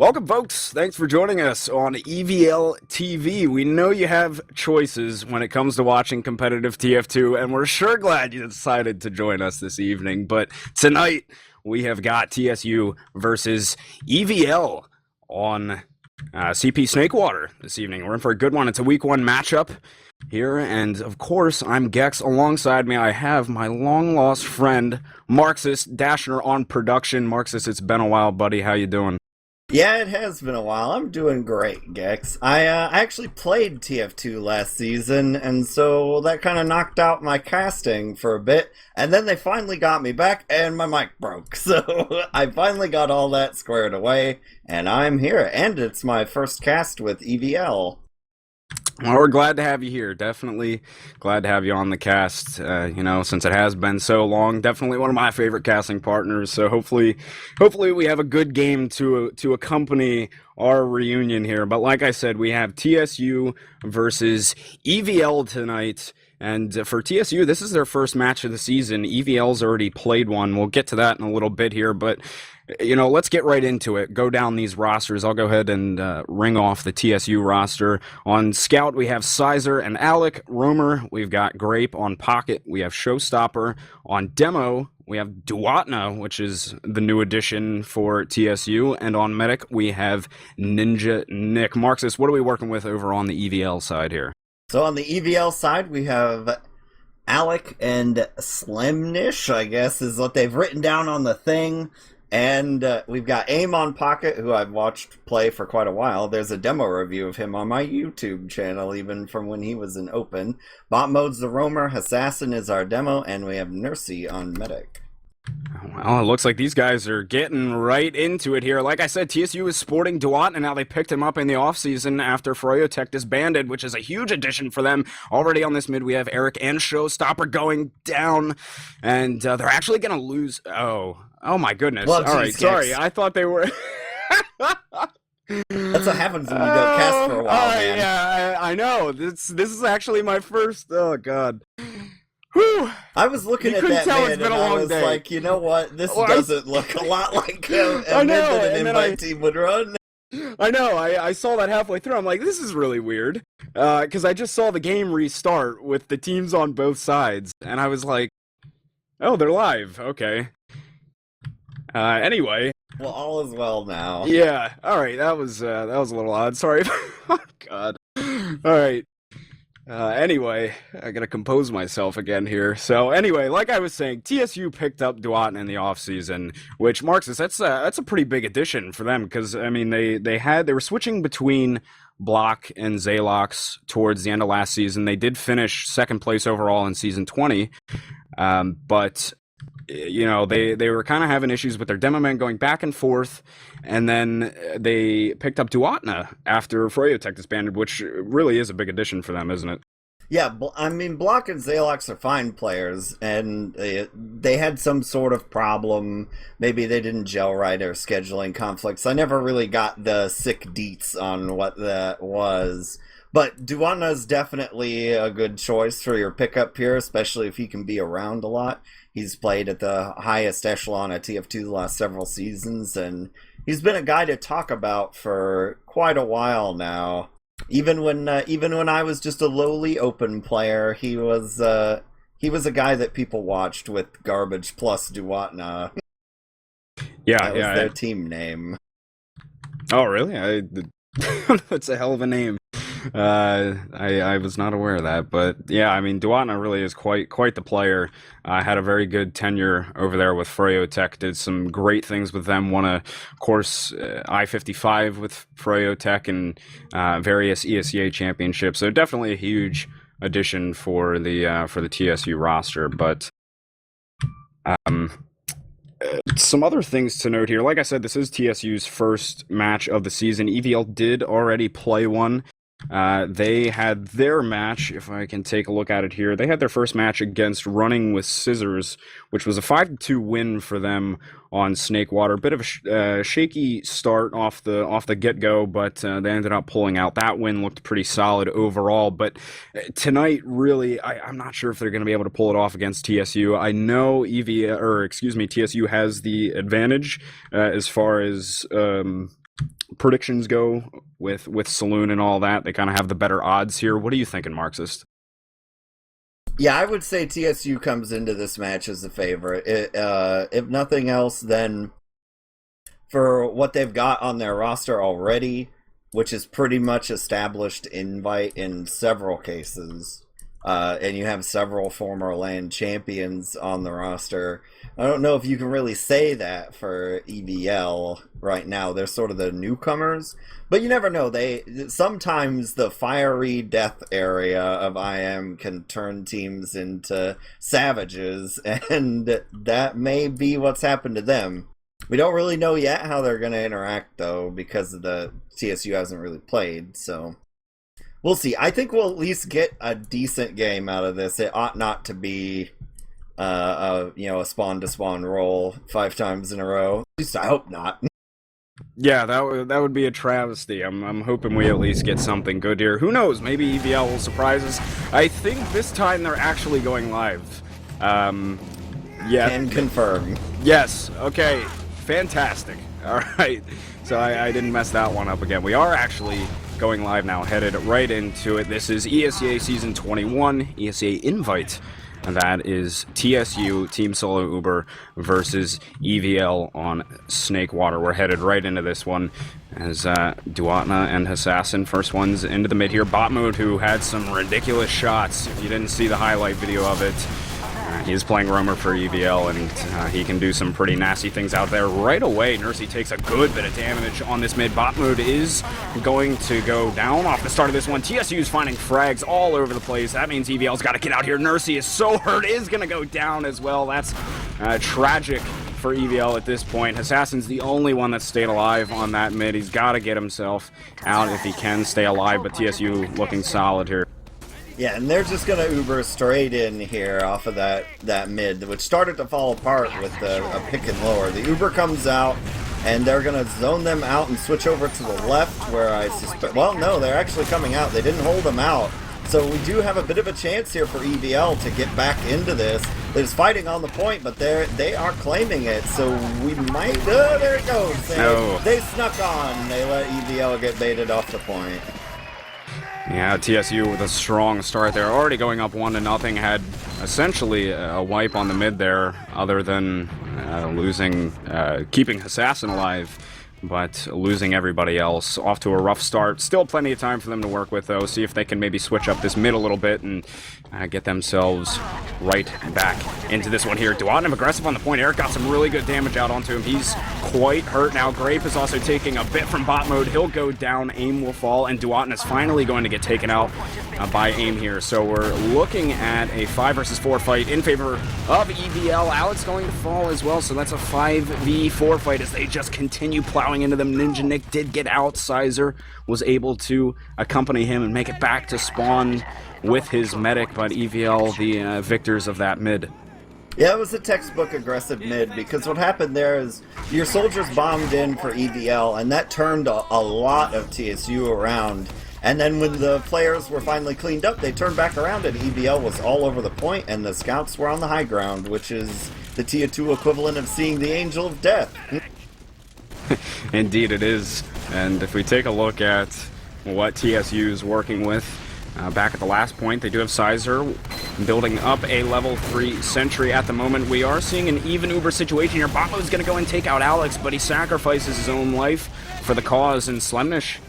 Welcome, folks. Thanks for joining us on EVL TV. We know you have choices when it comes to watching competitive TF2, and we're sure glad you decided to join us this evening. But tonight, we have got TSU versus EVL on CP Snakewater this evening. We're in for a good one. It's a week one matchup here, and of course, I'm Gecks. Alongside me, I have my long-lost friend, Marxist Dashner on production. Marxist, it's been a while, buddy. How you doing? Yeah, it has been a while. I'm doing great, Gecks. I actually played TF2 last season, and so that kind of knocked out my casting for a bit, and then they finally got me back, and my mic broke. So I finally got all that squared away, and I'm here, and it's my first cast with EVL. Well, we're glad to have you here. Definitely glad to have you on the cast. Since it has been so long, definitely one of my favorite casting partners. So hopefully we have a good game to accompany our reunion here. But like I said, we have TSU versus EVL tonight. And for TSU, this is their first match of the season. EVL's already played one. We'll get to that in a little bit here, but let's get right into it. Go down these rosters. I'll go ahead and ring off the TSU roster. On Scout, we have Sizer and Alec. Roamer, we've got Grape. On Pocket, we have Showstopper. On Demo, we have Duatna, which is the new addition for TSU. And on Medic, we have Ninja Nick. Marxist, what are we working with over on the EVL side here? So on the EVL side, we have Alec and Slimnish, I guess, is what they've written down on the thing. And we've got Aim on Pocket, who I've watched play for quite a while. There's a demo review of him on my YouTube channel, even from when he was in Open. Bot Mode's the Roamer, Assassin is our demo, and we have Nursey on Medic. Well, it looks like these guys are getting right into it here. Like I said, TSU is sporting Duat, and now they picked him up in the offseason after Froyotech disbanded, which is a huge addition for them. Already on this mid, we have Eric and Showstopper going down, and they're actually going to lose. Oh my goodness. Well, all right, sorry. I thought they were... That's what happens when you don't cast for a while, man. Yeah, I know. This is actually my first... Oh, God. Whew. I was looking at that man and I was like, you know what? This doesn't look a lot like a mid that an invite team would run. I know. I saw that halfway through. I'm like, this is really weird. Because I just saw the game restart with the teams on both sides. And I was like, oh, they're live. Okay. Anyway. Well, all is well now. Yeah. All right. That was a little odd. Sorry. Oh, God. All right. Anyway, I gotta compose myself again here. So anyway, like I was saying, TSU picked up Duat in the offseason, which Marxist, that's a pretty big addition for them, because I mean they were switching between Block and Zalox towards the end of last season. They did finish second place overall in season 20, but they were kind of having issues with their demo men going back and forth, and then they picked up Duatna after Froyotech disbanded, which really is a big addition for them, isn't it? Yeah, I mean, Block and Zalox are fine players, and they had some sort of problem. Maybe they didn't gel right or scheduling conflicts. I never really got the sick deets on what that was. But Duatna is definitely a good choice for your pickup here, especially if he can be around a lot. He's played at the highest echelon at TF2 the last several seasons, and he's been a guy to talk about for quite a while now. Even when I was just a lowly Open player, he was a guy that people watched with Garbage plus Duatna. Yeah, that was their team name. Oh, really? That's a hell of a name. I was not aware of that, but yeah, I mean, Duatna really is quite the player. Had a very good tenure over there with Froyotech, did some great things with them, won of course, I-55 with Froyotech and various ESEA championships, so definitely a huge addition for the TSU roster, but some other things to note here. Like I said, this is TSU's first match of the season. EVL did already play one. They had their match, if I can take a look at it here, they had their first match against Running with Scissors, which was a 5-2 win for them on Snakewater. Bit of a shaky start off the get-go, but they ended up pulling out. That win looked pretty solid overall, but tonight, really, I'm not sure if they're going to be able to pull it off against TSU. I know TSU has the advantage as far as predictions go with Saloon and all that, they kind of have the better odds here. What are you thinking, Marxist? Yeah, I would say TSU comes into this match as the favorite. If nothing else, then for what they've got on their roster already, which is pretty much established invite in several cases, and you have several former land champions on the roster. I don't know if you can really say that for EVL right now. They're sort of the newcomers, but you never know. Sometimes the fiery death area of IM can turn teams into savages, and that may be what's happened to them. We don't really know yet how they're going to interact, though, because of the TSU hasn't really played, so we'll see. I think we'll at least get a decent game out of this. It ought not to be a spawn-to-spawn roll 5 times in a row. At least I hope not. Yeah, that would be a travesty. I'm hoping we at least get something good here. Who knows? Maybe EVL will surprise us. I think this time they're actually going live. Yeah. Can confirm. Yes. Okay. Fantastic. All right. So I didn't mess that one up again. We are actually going live now, headed right into it. This is ESEA Season 21, ESEA-Invite. And that is TSU, Team SoloUber, versus EVL on Snakewater. We're headed right into this one as Duatna and Assassin, first ones into the mid here. Bot Mode, who had some ridiculous shots. If you didn't see the highlight video of it, he is playing roamer for EVL, and he can do some pretty nasty things out there. Right away, Nursey takes a good bit of damage on this mid. Bot Mode is going to go down off the start of this one. TSU is finding frags all over the place. That means EVL's got to get out here. Nursey is so hurt, is going to go down as well. That's tragic for EVL at this point. Assassin's the only one that stayed alive on that mid. He's got to get himself out if he can stay alive, but TSU looking solid here. Yeah, and they're just gonna Uber straight in here off of that mid, which started to fall apart with a pick and lower. The Uber comes out, and they're gonna zone them out and switch over to the left, where I suspect. Well, no, they're actually coming out. They didn't hold them out, so we do have a bit of a chance here for EVL to get back into this. They're just fighting on the point, but they are claiming it, so we might. Oh, there it goes. They snuck on. They let EVL get baited off the point. Yeah, TSU with a strong start there, already going up 1-0, had essentially a wipe on the mid there, other than keeping Assassin alive, but losing everybody else. Off to a rough start. Still plenty of time for them to work with, though. See if they can maybe switch up this mid a little bit and get themselves right back into this one here. Duatna aggressive on the point. Eric got some really good damage out onto him. He's quite hurt now. Grape is also taking a bit from Bot Mode. He'll go down. Aim will fall, and Duatna is finally going to get taken out by Aim here. So we're looking at a 5 versus 4 fight in favor of EVL. Alex going to fall as well, so that's a 5v4 fight as they just continue plowing into them. Ninja Nick did get out. Sizer was able to accompany him and make it back to spawn with his medic, but EVL the victors of that mid. Yeah, it was a textbook aggressive mid, because what happened there is your soldiers bombed in for EVL, and that turned a lot of TSU around. And then when the players were finally cleaned up, they turned back around, and EVL was all over the point, and the scouts were on the high ground, which is the Tier 2 equivalent of seeing the Angel of Death. Indeed it is. And if we take a look at what TSU is working with, back at the last point, they do have Sizer building up a level 3 sentry at the moment. We are seeing an even Uber situation here. Botmo's going to go and take out Alex, but he sacrifices his own life for the cause, and Slemnish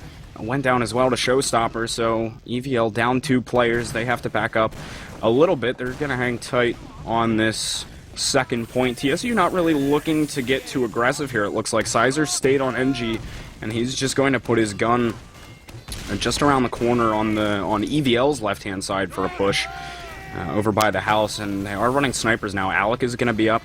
went down as well to Showstopper, so EVL down 2 players. They have to back up a little bit. They're going to hang tight on this second point. TSU not really looking to get too aggressive here. It looks like Sizer stayed on NG, and he's just going to put his gun just around the corner on EVL's left-hand side for a push over by the house, and they are running snipers now. Alec is going to be up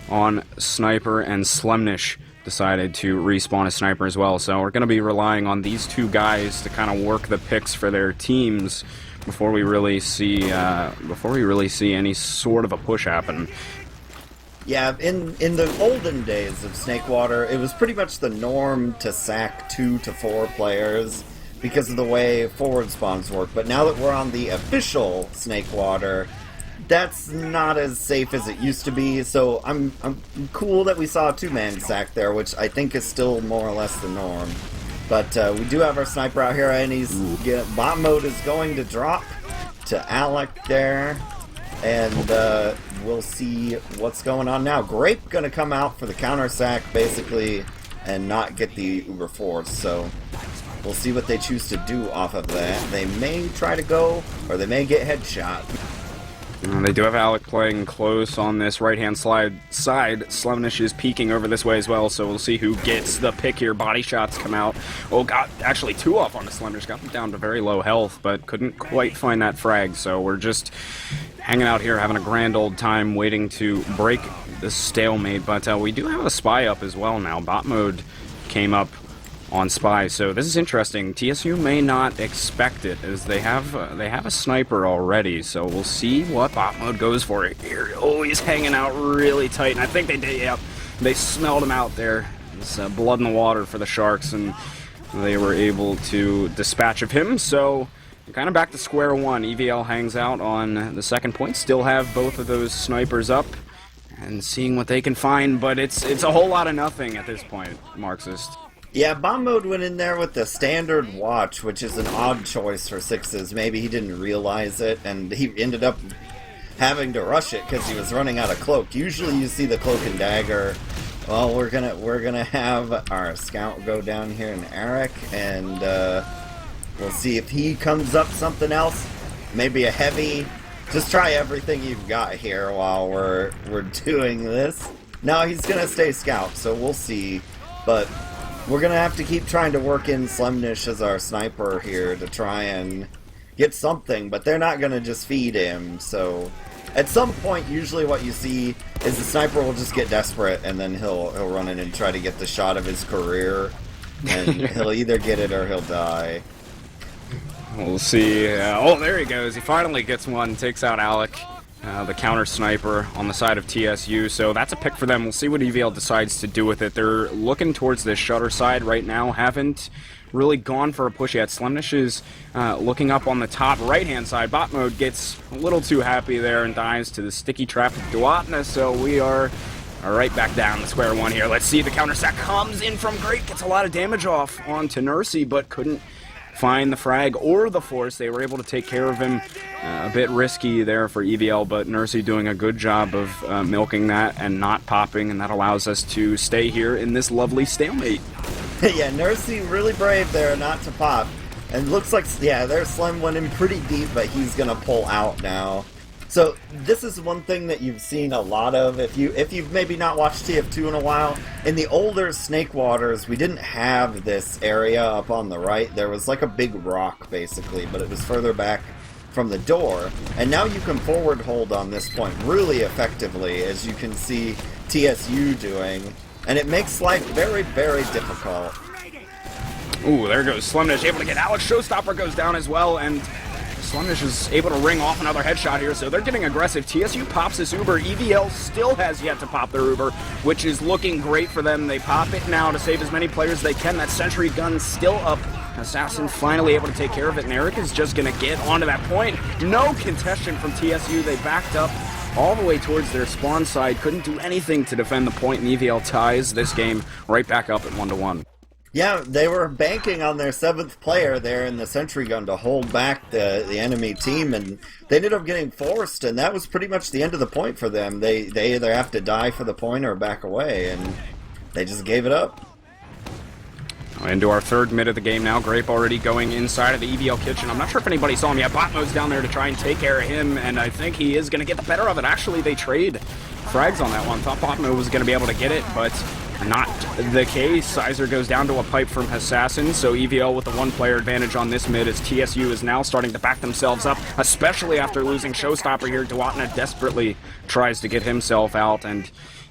on sniper, and Slemnish decided to respawn a sniper as well. So we're going to be relying on these 2 guys to kind of work the picks for their teams before we really see any sort of a push happen. Yeah, in the olden days of Snakewater, it was pretty much the norm to sack 2 to 4 players because of the way forward spawns work. But now that we're on the official Snakewater, that's not as safe as it used to be. So I'm cool that we saw a 2-man sack there, which I think is still more or less the norm. But we do have our sniper out here, and bot mode is going to drop to Alec there. And we'll see what's going on now. Grape going to come out for the counter sack, basically, and not get the Uber Force. So we'll see what they choose to do off of that. They may try to go, or they may get headshot. They do have Alec playing close on this right-hand side. Slemnish is peeking over this way as well, so we'll see who gets the pick here. Body shots come out. Oh, got actually 2 off on the Slemnish. Got them down to very low health, but couldn't quite find that frag, so we're just hanging out here, having a grand old time, waiting to break the stalemate. But we do have a spy up as well now. Bot mode came up on spy, so this is interesting. TSU may not expect it, as they have a sniper already, so we'll see what bot mode goes for it here. Oh, he's hanging out really tight, and I think they did. Yep, they smelled him out there. It's blood in the water for the Sharks, and they were able to dispatch of him. So kind of back to square one. EVL hangs out on the second point, still have both of those snipers up and seeing what they can find, but it's a whole lot of nothing at this point, Marxist. Yeah, bomb mode went in there with the standard watch, which is an odd choice for sixes. Maybe he didn't realize it, and he ended up having to rush it because he was running out of cloak. Usually you see the cloak and dagger. Well, we're gonna have our scout go down here in Eric, and we'll see if he comes up something else. Maybe a heavy. Just try everything you've got here while we're doing this. No, he's gonna stay scout, so we'll see. But we're gonna have to keep trying to work in Slemnish as our sniper here to try and get something, but they're not gonna just feed him, so at some point usually what you see is the sniper will just get desperate, and then he'll run in and try to get the shot of his career, and he'll either get it or he'll die. We'll see. Oh, there he goes. He finally gets one, takes out Alec. The counter sniper on the side of TSU, so that's a pick for them. We'll see what EVL decides to do with it. They're looking towards this shutter side right now, haven't really gone for a push yet. Slemnish is looking up on the top right-hand side. Bot mode gets a little too happy there and dies to the sticky trap of Duatna, so we are right back down to square one here. Let's see, the counter sack comes in from Great, gets a lot of damage off onto Nursey, but couldn't find the frag or the force. They were able to take care of him. A bit risky there for EVL, but Nursey doing a good job of milking that and not popping, and that allows us to stay here in this lovely stalemate. Yeah, Nursey really brave there not to pop. And looks like, yeah, their Slim went in pretty deep, but he's going to pull out now. So this is one thing that you've seen a lot of if you've maybe not watched TF2 in a while. In the older Snake Waters, we didn't have this area up on the right. There was like a big rock basically, but it was further back from the door. And now you can forward hold on this point really effectively, as you can see TSU doing. And it makes life very, very difficult. Ooh, there goes Slemnish, able to get Alex. Showstopper goes down as well, and Slemnish is able to ring off another headshot here, so they're getting aggressive. TSU pops this Uber. EVL still has yet to pop their Uber, which is looking great for them. They pop it now to save as many players as they can. That sentry gun still up. Assassin finally able to take care of it, and Eric is just going to get onto that point. No contestation from TSU. They backed up all the way towards their spawn side. Couldn't do anything to defend the point, and EVL ties this game right back up at 1-1. Yeah, they were banking on their 7th player there in the sentry gun to hold back the enemy team, and they ended up getting forced, and that was pretty much the end of the point for them. They either have to die for the point or back away, and they just gave it up. Into our third mid of the game now. Grape already going inside of the EVL kitchen. I'm not sure if anybody saw him yet. Bot mode's down there to try and take care of him, and I think he is going to get the better of it. Actually, they trade frags on that one. Thought Bot mode was going to be able to get it, but not the case. Sizer goes down to a pipe from Assassin, so EVL with the 1-player advantage on this mid, as TSU is now starting to back themselves up, especially after losing Showstopper here. Duatna desperately tries to get himself out, and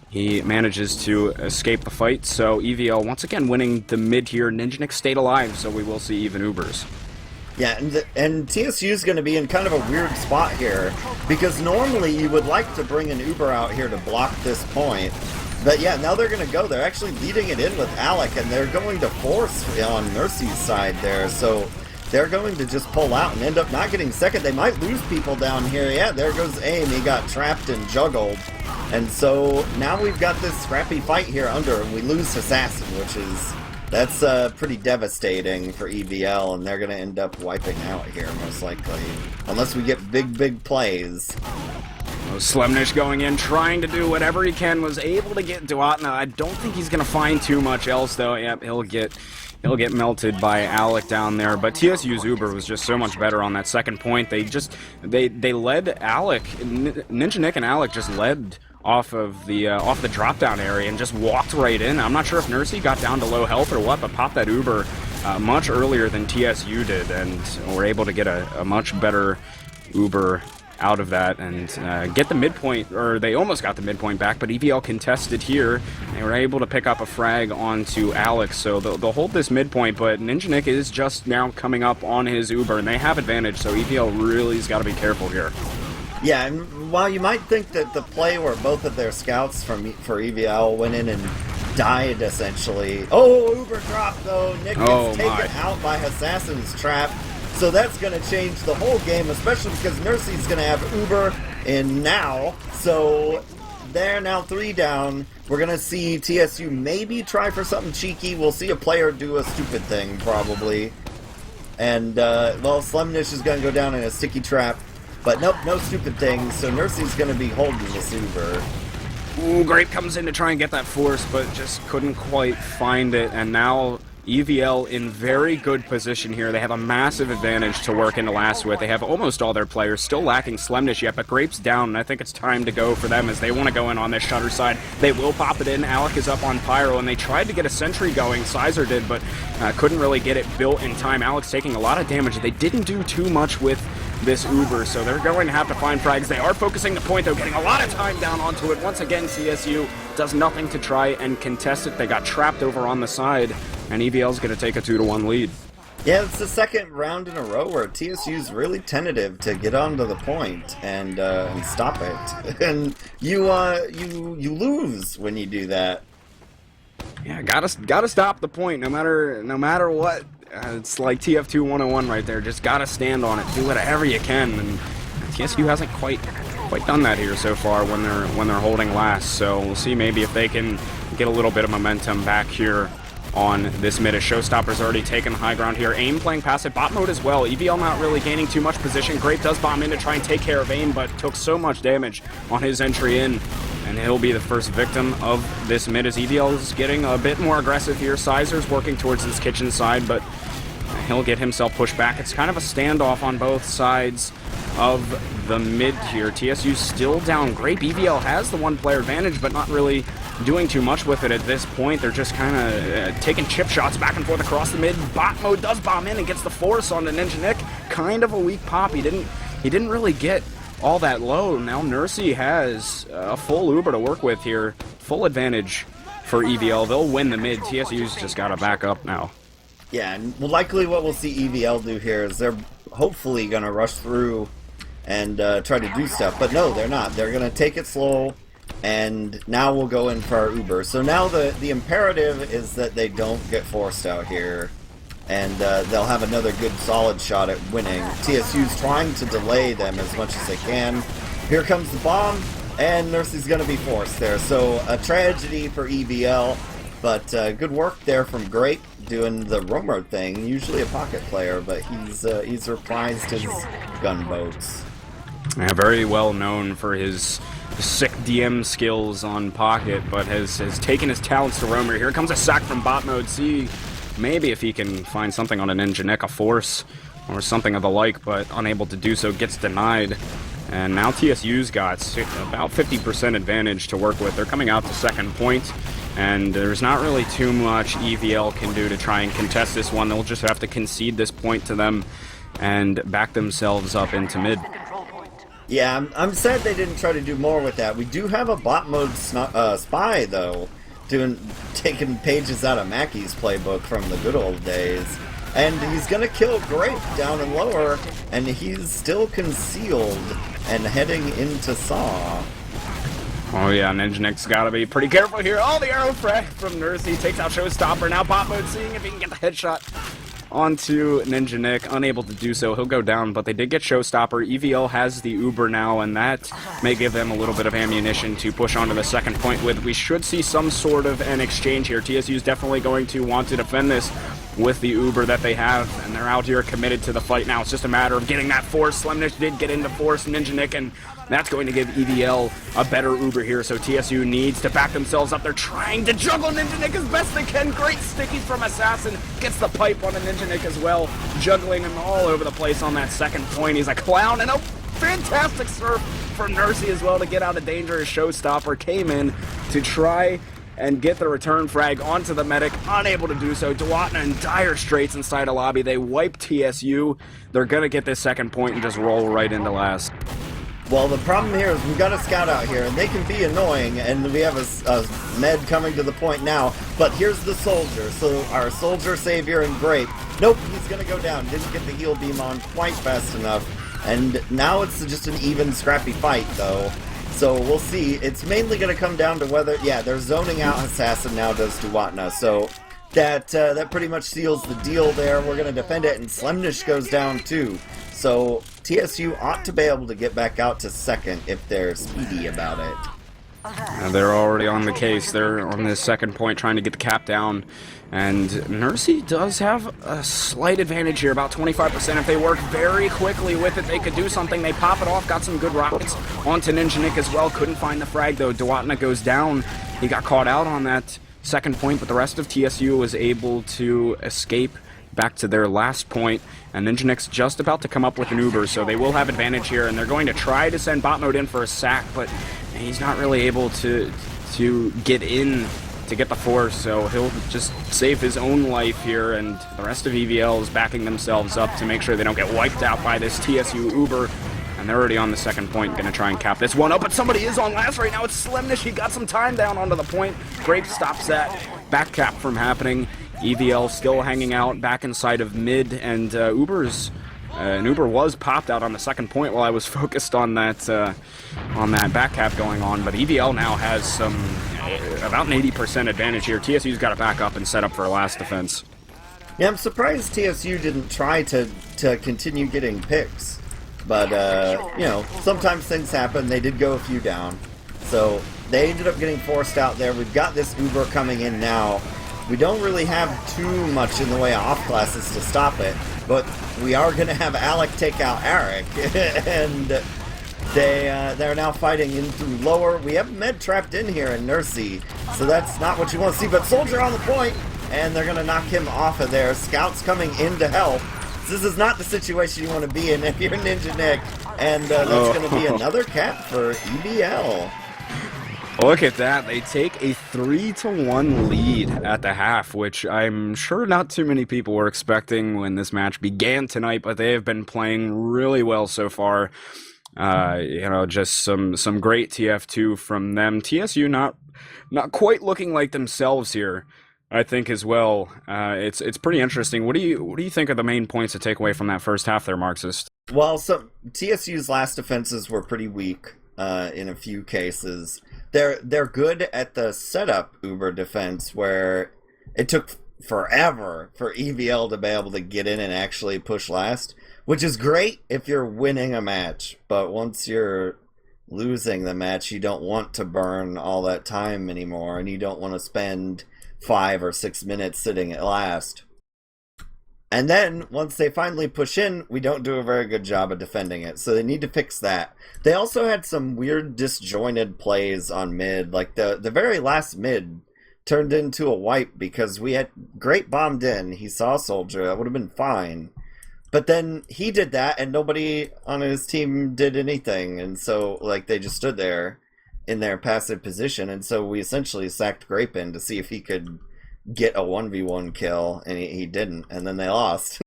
he manages to escape the fight. So EVL once again winning the mid here. Ninjanik stayed alive, so we will see even Ubers. Yeah, and TSU is going to be in kind of a weird spot here, because normally you would like to bring an Uber out here to block this point. But yeah, now they're going to go. They're actually leading it in with Alec, and they're going to force on Nursey's side there. So they're going to just pull out and end up not getting second. They might lose people down here. Yeah, there goes AIM. He got trapped and juggled. And so now we've got this scrappy fight here under, and we lose Assassin, which is That's pretty devastating for EVL, and they're going to end up wiping out here, most likely. Unless we get big plays. Slemnish going in, trying to do whatever he can, was able to get Duatna. I don't think he's going to find too much else, though. Yep, he'll get melted by Alec down there. But TSU's Uber was just so much better on that second point. They led Alec, Ninja Nick and Alec just led off the drop down area and just walked right in. I'm not sure if Nursey got down to low health or what, but popped that Uber much earlier than TSU did, and were able to get a much better Uber out of that and get the midpoint, or they almost got the midpoint back, but EVL contested here. They were able to pick up a frag onto Alex, so they'll hold this midpoint, but Ninja Nick is just now coming up on his Uber, and they have advantage, so EVL really has got to be careful here. Yeah, and while you might think that the play where both of their scouts for EVL went in and died, essentially. Oh, Uber drop, though. Nick gets taken out by Assassin's Trap. So that's going to change the whole game, especially because Nursey's going to have Uber in now. So they're now 3 down. We're going to see TSU maybe try for something cheeky. We'll see a player do a stupid thing, probably. And, well, Slemnish is going to go down in a sticky trap. But nope, no stupid things. So Nursey's going to be holding this Uber. Ooh, Grape comes in to try and get that force, but just couldn't quite find it. And now EVL in very good position here. They have a massive advantage to work into last with. They have almost all their players, still lacking Slemnish yet, but Grape's down, and I think it's time to go for them as they want to go in on this shutter side. They will pop it in. Alec is up on Pyro, and they tried to get a sentry going. Sizer did, but couldn't really get it built in time. Alex taking a lot of damage. They didn't do too much with this Uber, so they're going to have to find frags. They are focusing the point, though, getting a lot of time down onto it. Once again, TSU does nothing to try and contest it. They got trapped over on the side, and EVL's going to take a 2-1 lead. Yeah, it's the second round in a row where TSU's really tentative to get onto the point and stop it. And you lose when you do that. Yeah, gotta stop the point, no matter what. It's like TF2 101 right there. Just gotta stand on it, do whatever you can, and TSU hasn't quite done that here so far when they're holding last. So we'll see maybe if they can get a little bit of momentum back here on this mid. As Showstopper's already taken the high ground here. AIM playing passive bot mode as well. EVL not really gaining too much position. Grape does bomb in to try and take care of AIM, but took so much damage on his entry in, and he'll be the first victim of this mid as EVL is getting a bit more aggressive here. Sizer's working towards this kitchen side, but he'll get himself pushed back. It's kind of a standoff on both sides of the mid here. TSU's still down. Grape. EVL has the one-player advantage, but not really doing too much with it at this point. They're just kind of taking chip shots back and forth across the mid. Bot mode does bomb in and gets the force on the Ninja Nick. Kind of a weak pop. He didn't really get all that low. Now Nursey has a full Uber to work with here. Full advantage for EVL. They'll win the mid. TSU's just got to back up now. Yeah, and likely what we'll see EVL do here is they're hopefully going to rush through and try to do stuff. But no, they're not. They're going to take it slow, and now we'll go in for our Uber. So now the imperative is that they don't get forced out here, and they'll have another good solid shot at winning. TSU's trying to delay them as much as they can. Here comes the bomb, and Nursey's going to be forced there. So a tragedy for EVL, but good work there from Grape doing the roamer thing. Usually a pocket player, but he's reprised his gunboats. Yeah, very well known for his sick DM skills on pocket, but has taken his talents to roamer. Here comes a sack from bot mode. See maybe if he can find something on an Ninja Nick, a force or something of the like, but unable to do so, gets denied. And now TSU's got about 50% advantage to work with. They're coming out to second point, and there's not really too much EVL can do to try and contest this one. They'll just have to concede this point to them and back themselves up into mid. Yeah, I'm sad they didn't try to do more with that. We do have a bot mode spy, though, taking pages out of Mackey's playbook from the good old days. And he's going to kill Grape down and lower, and he's still concealed and heading into Saw. Oh yeah, Ninja Nick's got to be pretty careful here. Oh, the arrow frag from Nursey takes out Showstopper. Now bot mode seeing if he can get the headshot onto Ninja Nick, unable to do so. He'll go down, but they did get Showstopper. EVL has the Uber now, and that may give them a little bit of ammunition to push onto the second point with. We should see some sort of an exchange here. TSU is definitely going to want to defend this with the Uber that they have, and they're out here committed to the fight now. It's just a matter of getting that force. Slemnish did get into force Ninja Nick, and that's going to give EVL a better Uber here, so TSU needs to back themselves up. They're trying to juggle Ninja Nick as best they can. Great stickies from Assassin. Gets the pipe on a Ninja Nick as well, juggling him all over the place on that second point. He's a clown, and a fantastic surf from Nursey as well to get out of danger as Showstopper came in to try and get the return frag onto the medic, unable to do so. Dewatna in dire straits inside a lobby. They wipe TSU. They're going to get this second point and just roll right into last. Well, the problem here is we've got a scout out here, and they can be annoying, and we have a med coming to the point now, but here's the soldier. So our soldier, savior, and grape. Nope, he's going to go down. Didn't get the heal beam on quite fast enough, and now it's just an even, scrappy fight, though. So we'll see. It's mainly going to come down to whether, yeah, they're zoning out Assassin now, does Dewatna. So that pretty much seals the deal there. We're going to defend it, and Slemnish goes down too. So TSU ought to be able to get back out to second if they're speedy about it. They're already on the case. They're on this second point trying to get the cap down. And Nursey does have a slight advantage here, about 25%. If they work very quickly with it, they could do something. They pop it off, got some good rockets onto Ninja Nick as well. Couldn't find the frag, though. Dewatna goes down. He got caught out on that second point, but the rest of TSU was able to escape back to their last point, and Ninja Nick's just about to come up with an Uber, so they will have advantage here, and they're going to try to send bot mode in for a sack, but he's not really able to get in to get the force, so he'll just save his own life here, and the rest of EVL is backing themselves up to make sure they don't get wiped out by this TSU Uber, and they're already on the second point, going to try and cap this one up, but somebody is on last right now. It's Slemnish. He got some time down onto the point. Grape stops that back cap from happening. EVL still hanging out back inside of mid, and an Uber was popped out on the second point while I was focused on that back cap going on, but EVL now has some about an 80% advantage here. TSU's got to back up and set up for a last defense. Yeah, I'm surprised TSU didn't try to continue getting picks, but you know, sometimes things happen. They did go a few down, so they ended up getting forced out there. We've got this Uber coming in now. We don't really have too much in the way of off classes to stop it, but we are going to have Alec take out Eric, and they're now fighting in through lower. We have Med trapped in here in Nursey, so that's not what you want to see, but Soldier on the point, and they're going to knock him off of there. Scouts coming in to help. This is not the situation you want to be in if you're Ninja Nick, and that's going to be another cap for EVL. Look at that. They take a 3-1 lead at the half, which I'm sure not too many people were expecting when this match began tonight, but they have been playing really well so far. You know, just some great TF2 from them. TSU not quite looking like themselves here, I think, as well. It's pretty interesting. What do you think are the main points to take away from that first half there, Marxist? Well, so TSU's last defenses were pretty weak in a few cases. They're good at the setup Uber defense, where it took forever for EVL to be able to get in and actually push last, which is great if you're winning a match, but once you're losing the match, you don't want to burn all that time anymore, and you don't want to spend 5 or 6 minutes sitting at last. And then, once they finally push in, we don't do a very good job of defending it, so they need to fix that. They also had some weird disjointed plays on mid, like the very last mid turned into a wipe because we had Great bombed in, he saw Soldier, that would have been fine. But then he did that, and nobody on his team did anything, and so, like, they just stood there in their passive position, and so we essentially sacked Grape in to see if he could get a 1v1 kill, and he didn't, and then they lost.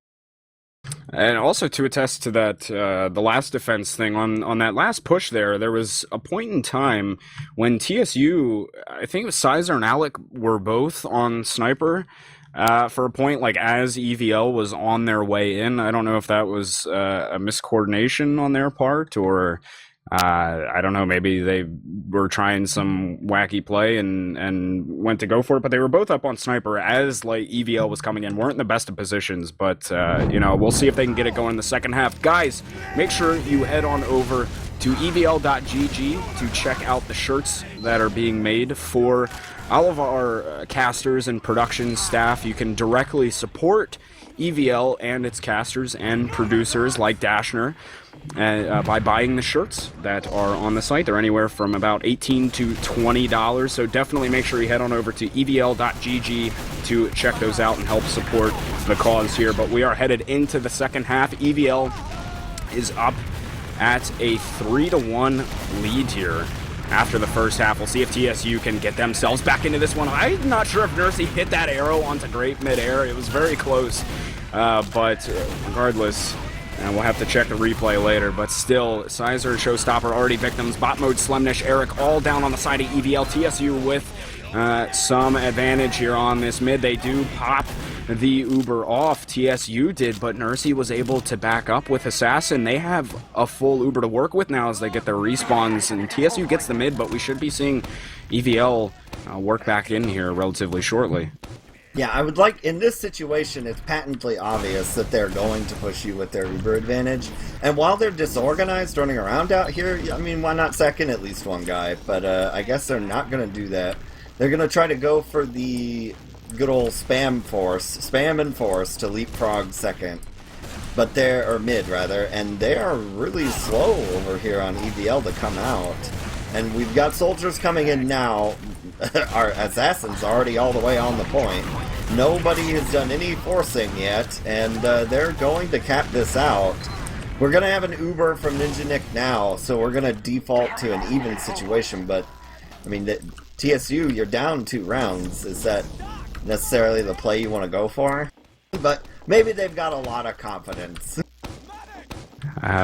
And also to attest to that, the last defense thing, on that last push there was a point in time when TSU, I think it was Sizer and Alec, were both on Sniper for a point, like as EVL was on their way in. I don't know if that was a miscoordination on their part, or I don't know, maybe they were trying some wacky play and went to go for it, but they were both up on sniper as like EVL was coming in. Weren't in the best of positions, but you know, we'll see if they can get it going in the second half. Guys, make sure you head on over to evl.gg to check out the shirts that are being made for all of our casters and production staff. You can directly support EVL and its casters and producers like Dashner by buying the shirts that are on the site. They're anywhere from about $18 to $20, so definitely make sure you head on over to evl.gg to check those out and help support the cause here. But we are headed into the second half. EVL is up at a 3-1 lead here after the first half. We'll see if TSU can get themselves back into this one. I'm not sure if Nursey hit that arrow onto Grape midair. It was very close, but regardless, and we'll have to check the replay later, but still, Sizer, Showstopper, already victims. Bot mode, Slemnish, Eric, all down on the side of EVL. TSU with some advantage here on this mid. They do pop the Uber off. TSU did, but Nursey was able to back up with Assassin. They have a full Uber to work with now as they get their respawns, and TSU gets the mid, but we should be seeing EVL work back in here relatively shortly. Yeah, I would like, in this situation, it's patently obvious that they're going to push you with their Uber advantage. And while they're disorganized running around out here, I mean, why not second at least one guy? But I guess they're not going to do that. They're going to try to go for the good old spam and force to leapfrog second. But they're, or mid rather, and they are really slow over here on EVL to come out. And we've got soldiers coming in now. Our assassins already all the way on the point. Nobody has done any forcing yet, and they're going to cap this out. We're going to have an Uber from Ninja Nick now, so we're going to default to an even situation, but, I mean, TSU, you're down 2 rounds. Is that necessarily the play you want to go for? But maybe they've got a lot of confidence.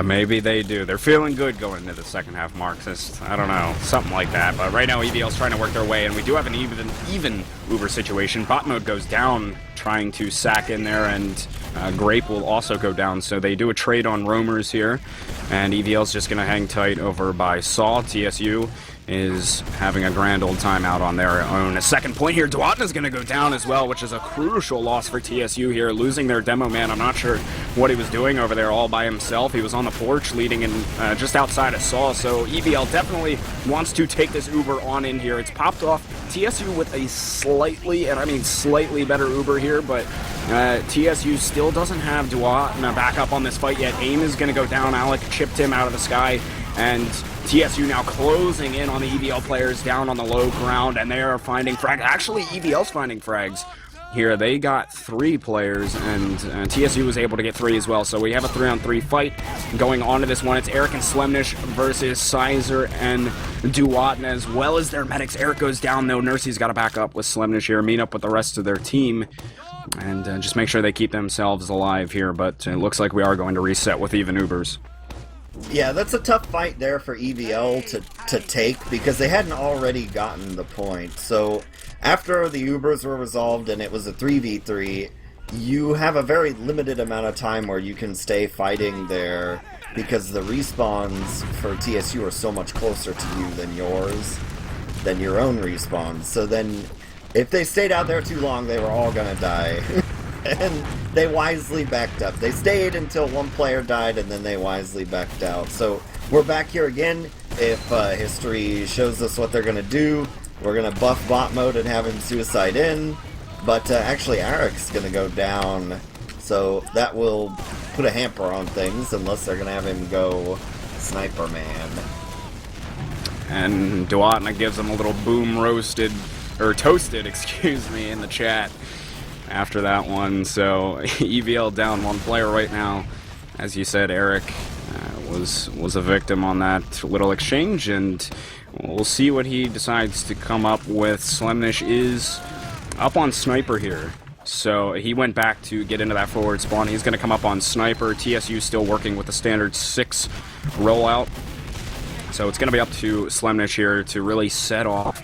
Maybe they do. They're feeling good going into the second half, Marxist. I don't know, something like that. But right now, EVL's trying to work their way, and we do have an even Uber situation. Bot mode goes down, trying to sack in there, and Grape will also go down. So they do a trade on roamers here, and EVL's just going to hang tight over by Saw. TSU is having a grand old time out on their own. A second point here, Duatna's going to go down as well, which is a crucial loss for TSU here, losing their demo man. I'm not sure what he was doing over there all by himself. He was on the porch leading in just outside of Saw, so EVL definitely wants to take this Uber on in here. It's popped off. TSU with a slightly, and I mean slightly better Uber here, but TSU still doesn't have Duatna back up on this fight yet. AIM is going to go down. Alec chipped him out of the sky, and TSU now closing in on the EVL players down on the low ground, and they are finding frags. Actually, EVL's finding frags here. They got 3 players, and TSU was able to get 3 as well. So we have a 3-on-3 fight going on to this one. It's Eric and Slemnish versus Sizer and Duatna, as well as their medics. Eric goes down, though. Nursey's got to back up with Slemnish here, meet up with the rest of their team, and just make sure they keep themselves alive here. But it looks like we are going to reset with even Ubers. Yeah, that's a tough fight there for EVL to take, because they hadn't already gotten the point. So after the Ubers were resolved and it was a 3v3, you have a very limited amount of time where you can stay fighting there, because the respawns for TSU are so much closer to you than your own respawns. So then, if they stayed out there too long, they were all gonna die. And they wisely backed up. They stayed until one player died, and then they wisely backed out. So we're back here again. If history shows us what they're going to do, we're going to buff bot mode and have him suicide in. But actually, Eric's going to go down. So that will put a hamper on things, unless they're going to have him go Sniper Man. And Duatna gives him a little boom roasted, or toasted, excuse me, in the chat after that one. So EVL down 1 player right now. As you said, Eric was a victim on that little exchange, and we'll see what he decides to come up with. Slemnish is up on Sniper here, so he went back to get into that forward spawn. He's going to come up on Sniper. TSU still working with the standard 6 rollout, so it's going to be up to Slemnish here to really set off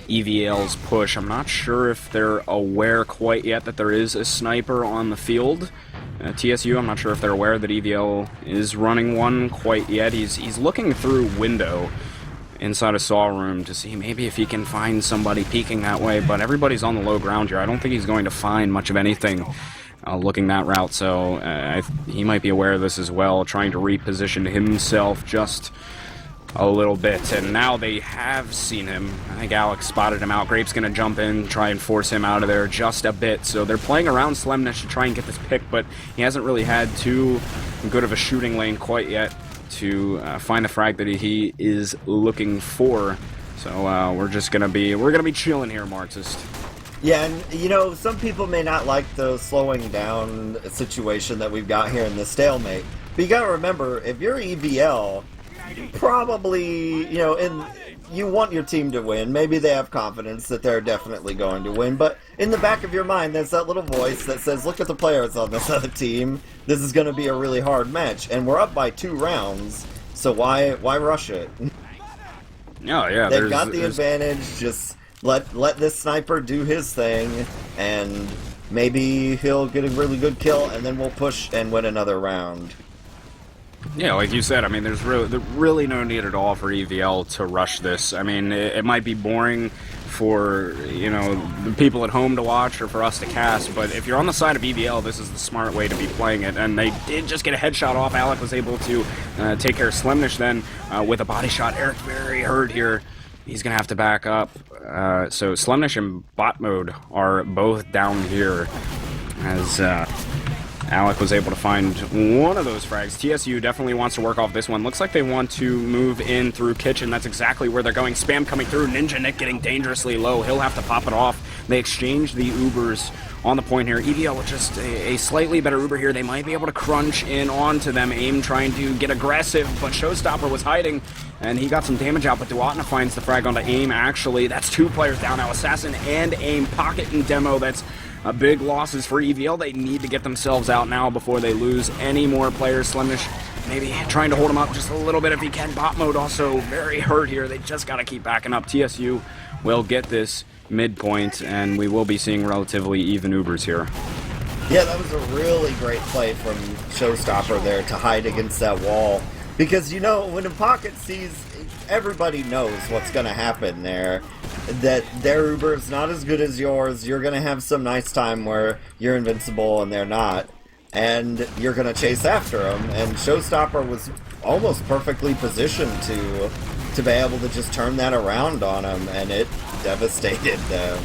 EVL's push. I'm not sure if they're aware quite yet that there is a sniper on the field. TSU, I'm not sure if they're aware that EVL is running one quite yet. He's looking through window, inside a saw room to see maybe if he can find somebody peeking that way, but everybody's on the low ground here. I don't think he's going to find much of anything looking that route, so he might be aware of this as well, trying to reposition himself just a little bit, and now they have seen him. I think Alex spotted him out. Grape's going to jump in, try and force him out of there just a bit, so they're playing around Slemnish to try and get this pick, but he hasn't really had too good of a shooting lane quite yet to find the frag that he is looking for. So we're gonna be chilling here, Marxist. Yeah, and you know, some people may not like the slowing down situation that we've got here in the stalemate, but you gotta remember, if you're EVL, probably, you know, you want your team to win. Maybe they have confidence that they're definitely going to win, but in the back of your mind, there's that little voice that says, look at the players on this other team. This is going to be a really hard match, and we're up by 2 rounds, so why rush it? Oh, yeah. They've got the advantage. Just let this sniper do his thing, and maybe he'll get a really good kill, and then we'll push and win another round. Yeah, like you said, I mean, there's really no need at all for EVL to rush this. I mean, it might be boring for, you know, the people at home to watch or for us to cast, but if you're on the side of EVL, this is the smart way to be playing it, and they did just get a headshot off. Alec was able to take care of Slemnish then with a body shot. Eric very hurt here. He's going to have to back up. So Slemnish and bot mode are both down here as Alec was able to find one of those frags. TSU definitely wants to work off this one. Looks like they want to move in through kitchen. That's exactly where they're going. Spam coming through. Ninja Nick getting dangerously low. He'll have to pop it off. They exchange the Ubers on the point here. EVL with just a slightly better Uber here. They might be able to crunch in onto them. AIM trying to get aggressive, but Showstopper was hiding, and he got some damage out, but Duatna finds the frag onto AIM, actually. That's 2 players down now. Assassin and AIM. Pocket and Demo. That's big losses for EVL. They need to get themselves out now before they lose any more players. Slemnish maybe trying to hold him up just a little bit if he can. Bot mode also very hurt here. They just got to keep backing up. TSU will get this midpoint, and we will be seeing relatively even Ubers here. Yeah, that was a really great play from Showstopper there to hide against that wall. Because, you know, when a pocket sees, everybody knows what's going to happen there. That their Uber is not as good as yours. You're going to have some nice time where you're invincible and they're not. And you're going to chase after them. And Showstopper was almost perfectly positioned to be able to just turn that around on them. And it devastated them.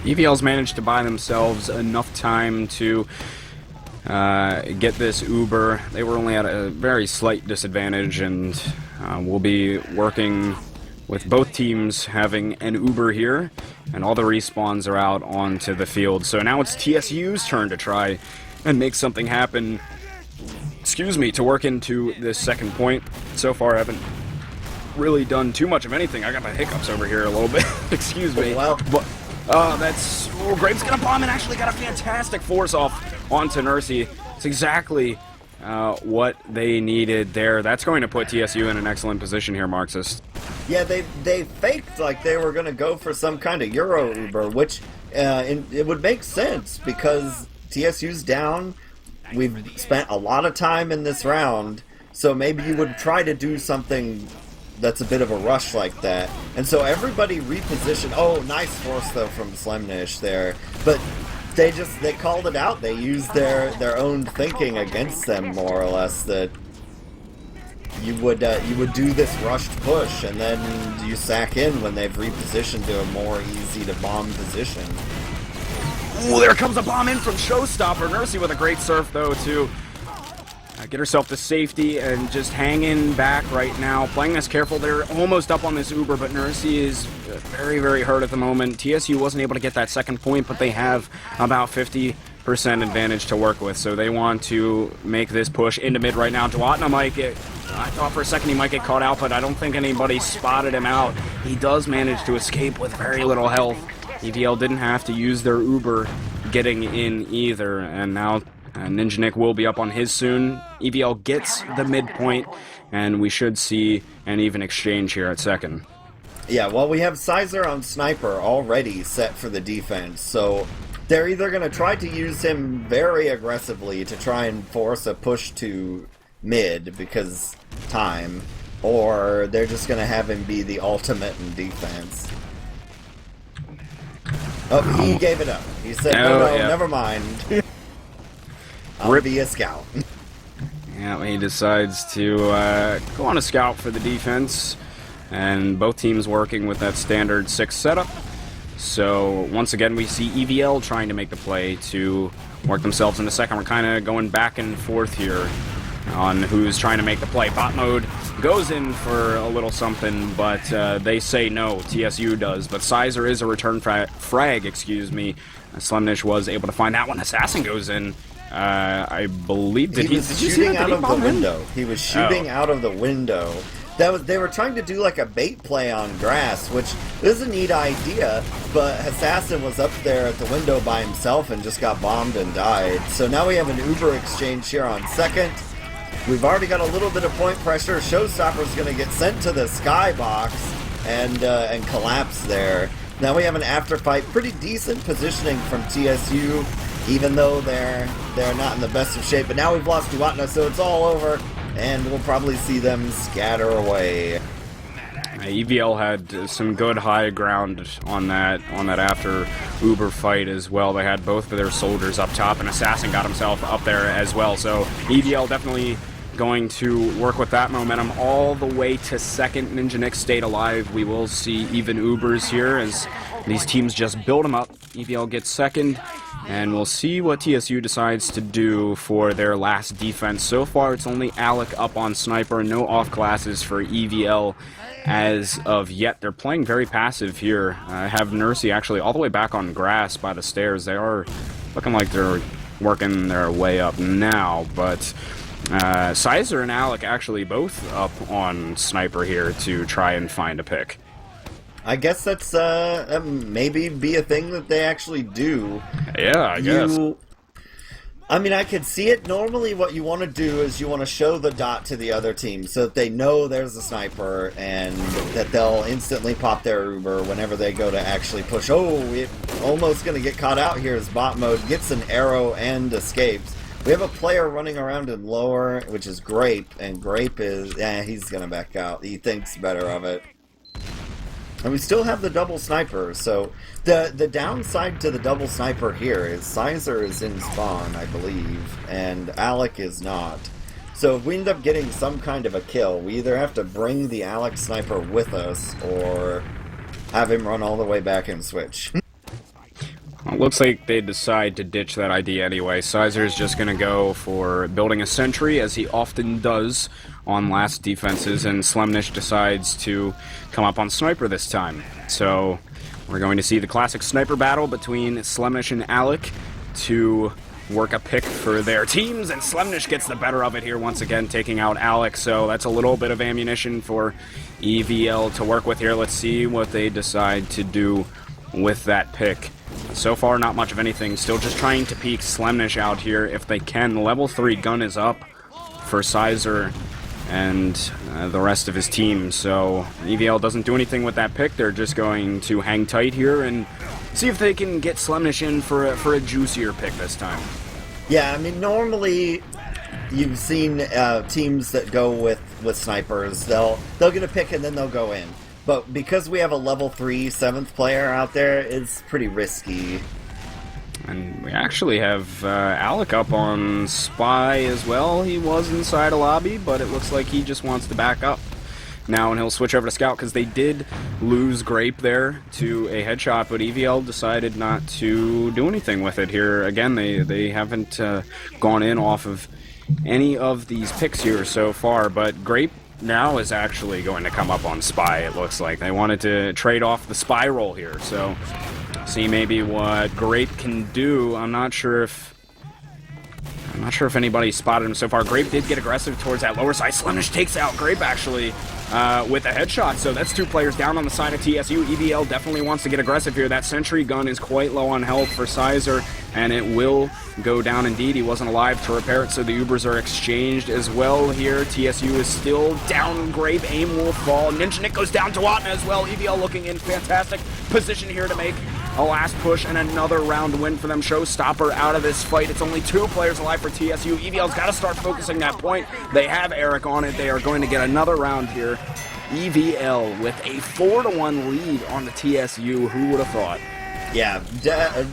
EVL's managed to buy themselves enough time to get this Uber. They were only at a very slight disadvantage, and we'll be working with both teams having an Uber here, and all the respawns are out onto the field. So now it's TSU's turn to try and make something happen, to work into this second point. So far, I haven't really done too much of anything. I got my hiccups over here a little bit. Excuse me. Well, but Grape's gonna bomb and actually got a fantastic force off onto Nursey. It's exactly what they needed there. That's going to put TSU in an excellent position here, Marxist. Yeah, they faked like they were going to go for some kind of Euro Uber, which it would make sense because TSU's down. We've spent a lot of time in this round, so maybe you would try to do something that's a bit of a rush like that. And so everybody repositioned. Oh, nice force though from Slemnish there. But they called it out. They used their own thinking against them, more or less, that you would do this rushed push and then you sack in when they've repositioned to a more easy to bomb position. Ooh, there comes a bomb in from Showstopper. Nursey with a great surf though to get herself to safety and just hanging back right now. Playing this careful. They're almost up on this Uber, but Nursey is very, very hurt at the moment. TSU wasn't able to get that second point, but they have about 50% advantage to work with, so they want to make this push into mid right now. Duatna might get, I thought for a second he might get caught out, but I don't think anybody spotted him out. He does manage to escape with very little health. EVL didn't have to use their Uber getting in either, and now Ninja Nick will be up on his soon. EVL gets the midpoint, and we should see an even exchange here at second. Yeah, well, we have Sizer on Sniper already set for the defense, so they're either going to try to use him very aggressively to try and force a push to mid, because time, or they're just going to have him be the ultimate in defense. Oh, he gave it up. He said, no, yeah. never mind. I'll be a scout. Yeah, he decides to go on a scout for the defense, and both teams working with that standard 6 setup. So once again, we see EVL trying to make the play to work themselves into second. We're kind of going back and forth here on who's trying to make the play. Bot mode goes in for a little something, but they say no. TSU does, but Sizer is a return frag, excuse me. Slemnish was able to find that one. Assassin goes in. I believe he was shooting out of the window. He was shooting out of the window. They were trying to do like a bait play on grass, which is a neat idea, but Assassin was up there at the window by himself and just got bombed and died. So now we have an Uber exchange here on second. We've already got a little bit of point pressure. Showstopper's going to get sent to the skybox and collapse there. Now we have an after fight. Pretty decent positioning from TSU, even though they're not in the best of shape. But now we've lost Duatna, so it's all over, and we'll probably see them scatter away. EVL had some good high ground on that after Uber fight as well. They had both of their soldiers up top, and Assassin got himself up there as well. So EVL definitely going to work with that momentum all the way to second. Ninja Nick stayed alive. We will see even Ubers here as these teams just build them up. EVL gets second, and we'll see what TSU decides to do for their last defense. So far, it's only Alec up on Sniper. No off classes for EVL as of yet. They're playing very passive here. I have Nursey actually all the way back on grass by the stairs. They are looking like they're working their way up now, but Sizer and Alec actually both up on Sniper here to try and find a pick. I guess that's maybe be a thing that they actually do. Yeah, I guess. I mean, I could see it. Normally what you want to do is you want to show the dot to the other team so that they know there's a sniper and that they'll instantly pop their Uber whenever they go to actually push. Oh, we're almost going to get caught out here as bot mode gets an arrow and escapes. We have a player running around in lower, which is Grape, and Grape is, he's going to back out. He thinks better of it. And we still have the double sniper, so the downside to the double sniper here is Sizer is in spawn, I believe, and Alec is not. So if we end up getting some kind of a kill, we either have to bring the Alec sniper with us, or have him run all the way back and switch. Well, it looks like they decide to ditch that idea anyway. Sizer's just going to go for building a sentry, as he often does on last defenses, and Slemnish decides to come up on Sniper this time. So we're going to see the classic sniper battle between Slemnish and Alec to work a pick for their teams, and Slemnish gets the better of it here once again, taking out Alec. So that's a little bit of ammunition for EVL to work with here. Let's see what they decide to do with that pick. So far, not much of anything. Still just trying to peek Slemnish out here if they can. The level 3 gun is up for Sizer and the rest of his team. So EVL doesn't do anything with that pick. They're just going to hang tight here and see if they can get Slemnish in for a juicier pick this time. Yeah, I mean, normally you've seen teams that go with snipers. They'll get a pick and then they'll go in. But because we have a level 3 7th player out there, it's pretty risky. And we actually have Alec up on Spy as well. He was inside a lobby, but it looks like he just wants to back up now, and he'll switch over to Scout because they did lose Grape there to a headshot, but EVL decided not to do anything with it here. Again, they haven't gone in off of any of these picks here so far, but Grape now is actually going to come up on Spy, it looks like. They wanted to trade off the Spy role here, so see maybe what Grape can do. I'm not sure if anybody spotted him so far. Grape did get aggressive towards that lower side. Slemnish takes out Grape actually with a headshot, so that's 2 players down on the side of TSU. EVL definitely wants to get aggressive here. That sentry gun is quite low on health for Sizer, and it will go down indeed. He wasn't alive to repair it, so the Ubers are exchanged as well here. TSU is still down. Grape aim will fall. Ninja Nick goes down to Watna as well. EVL looking in fantastic position here to make a last push and another round win for them. Showstopper out of this fight. It's only 2 players alive for TSU. EVL's got to start focusing that point. They have Eric on it. They are going to get another round here. EVL with a 4-1 lead on the TSU. Who would have thought? Yeah,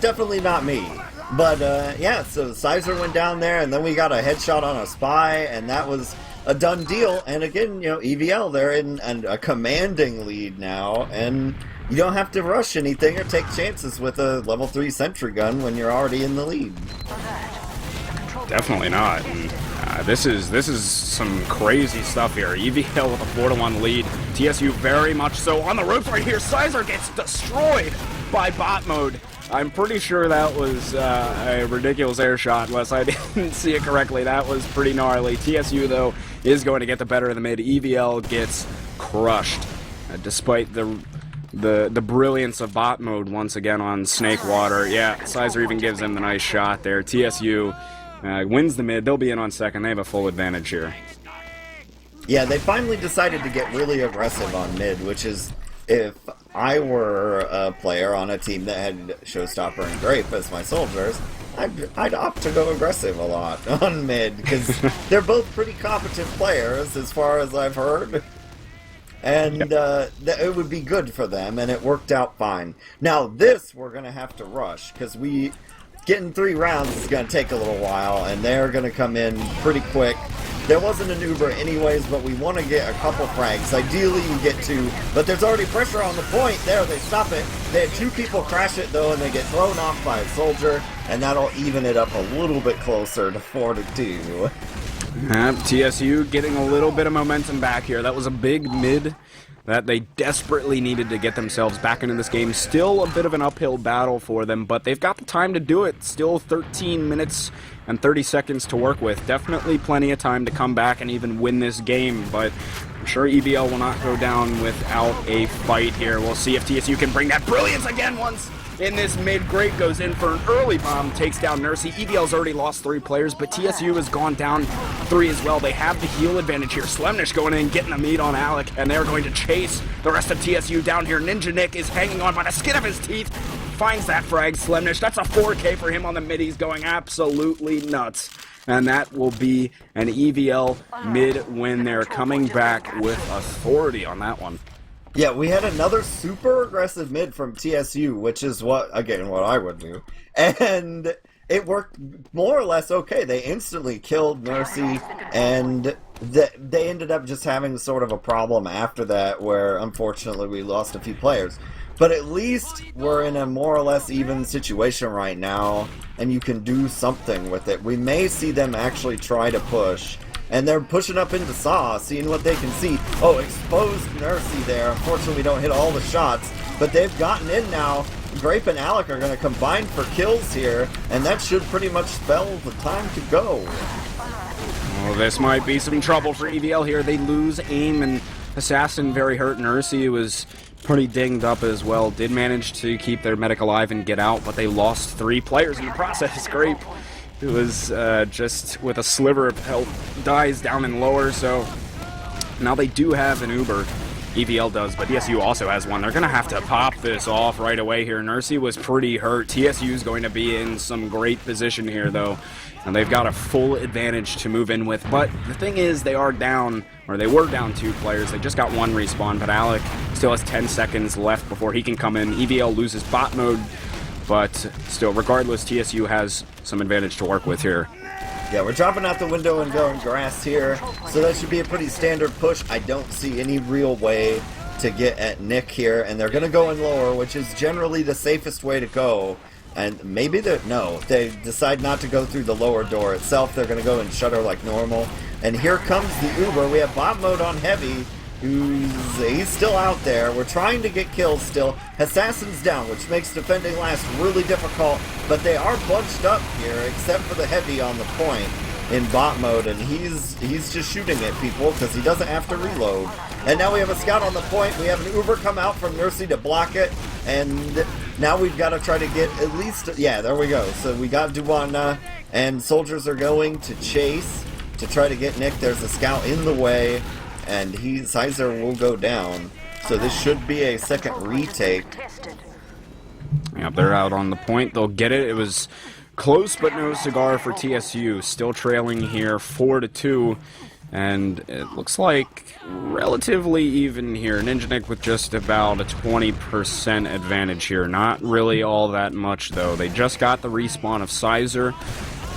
definitely not me. But, yeah, so Sizer went down there, and then we got a headshot on a spy, and that was a done deal. And again, you know, EVL, they're in a commanding lead now, and you don't have to rush anything or take chances with a level 3 sentry gun when you're already in the lead. Definitely not. And, this is some crazy stuff here. EVL with a 4-1 lead. TSU very much so on the ropes right here. Sizer gets destroyed by bot mode. I'm pretty sure that was a ridiculous air shot, unless I didn't see it correctly. That was pretty gnarly. TSU, though, is going to get the better of the mid. EVL gets crushed, despite the brilliance of bot mode once again on Snake Water. Yeah, Sizer even gives him the nice shot there. TSU wins the mid. They'll be in on second. They have a full advantage here. Yeah, they finally decided to get really aggressive on mid, which is, if I were a player on a team that had Showstopper and Grape as my soldiers, I'd opt to go aggressive a lot on mid, because they're both pretty competent players as far as I've heard. And it would be good for them, and it worked out fine. Now this we're going to have to rush, because getting 3 rounds is going to take a little while, and they're going to come in pretty quick. There wasn't an Uber anyways, but we want to get a couple frags. Ideally you get 2, but there's already pressure on the point. There, they stop it. They had 2 people crash it though, and they get thrown off by a soldier, and that'll even it up a little bit closer to 4-2. TSU getting a little bit of momentum back here. That was a big mid that they desperately needed to get themselves back into this game. Still a bit of an uphill battle for them, but they've got the time to do it. Still 13 minutes and 30 seconds to work with. Definitely plenty of time to come back and even win this game, but I'm sure EVL will not go down without a fight here. We'll see if TSU can bring that brilliance again once in this mid. Great goes in for an early bomb, takes down Nursey. EVL's already lost 3 players, but TSU has gone down 3 as well. They have the heal advantage here. Slemnish going in, getting the meat on Alec, and they're going to chase the rest of TSU down here. Ninja Nick is hanging on by the skin of his teeth, finds that frag. Slemnish, that's a 4K for him on the mid. He's going absolutely nuts. And that will be an EVL mid win there, coming back with authority on that one. Yeah, we had another super aggressive mid from TSU, which is what I would do. And it worked more or less okay. They instantly killed Mercy, and they ended up just having sort of a problem after that where, unfortunately, we lost a few players. But at least we're in a more or less even situation right now, and you can do something with it. We may see them actually try to push. And they're pushing up into Saw, seeing what they can see. Oh, exposed Nursey there. Unfortunately, we don't hit all the shots. But they've gotten in now. Grape and Alec are going to combine for kills here. And that should pretty much spell the time to go. Well, this might be some trouble for EVL here. They lose aim, and Assassin very hurt. Nursey was pretty dinged up as well. Did manage to keep their medic alive and get out, but they lost 3 players in the process. Grape, who was just with a sliver of health, dies down and lower, so now they do have an Uber. EVL does, but TSU also has one. They're going to have to pop this off right away here. Nursey was pretty hurt. TSU is going to be in some great position here, though, and they've got a full advantage to move in with. But the thing is, they were down 2 players. They just got 1 respawn, but Alec still has 10 seconds left before he can come in. EVL loses bot mode, but still, regardless, TSU has some advantage to work with here. Yeah, we're dropping out the window and going grass here, so that should be a pretty standard push. I don't see any real way to get at Nick here, and they're going to go in lower, which is generally the safest way to go. And maybe they decide not to go through the lower door itself. They're going to go and shutter like normal. And here comes the Uber. We have bot mode on Heavy. He's still out there. We're trying to get kills still. Assassin's down, which makes defending last really difficult, but they are bunched up here, except for the Heavy on the point in bot mode, and he's just shooting at people because he doesn't have to reload. And now we have a scout on the point. We have an Uber come out from Nursey to block it, and now we've got to try to get at least, yeah, there we go. So we got Duwana, and soldiers are going to chase to try to get Nick. There's a scout in the way, and Sizer will go down. So this should be a second retake. Yep, they're out on the point. They'll get it. It was close, but no cigar for TSU. Still trailing here, 4-2. And it looks like relatively even here. Ninja with just about a 20% advantage here. Not really all that much, though. They just got the respawn of Sizer.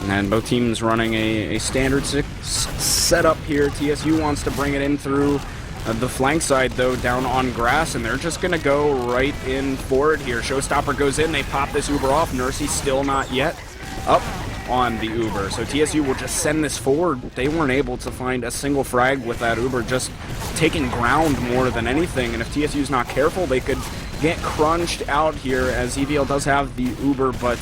And both teams running a standard setup here. TSU wants to bring it in through the flank side, though, down on grass, and they're just going to go right in for it here. Showstopper goes in. They pop this Uber off. Nursey still not yet up on the Uber, so TSU will just send this forward. They weren't able to find a single frag with that Uber, just taking ground more than anything, and if TSU's not careful, they could get crunched out here, as EVL does have the Uber, but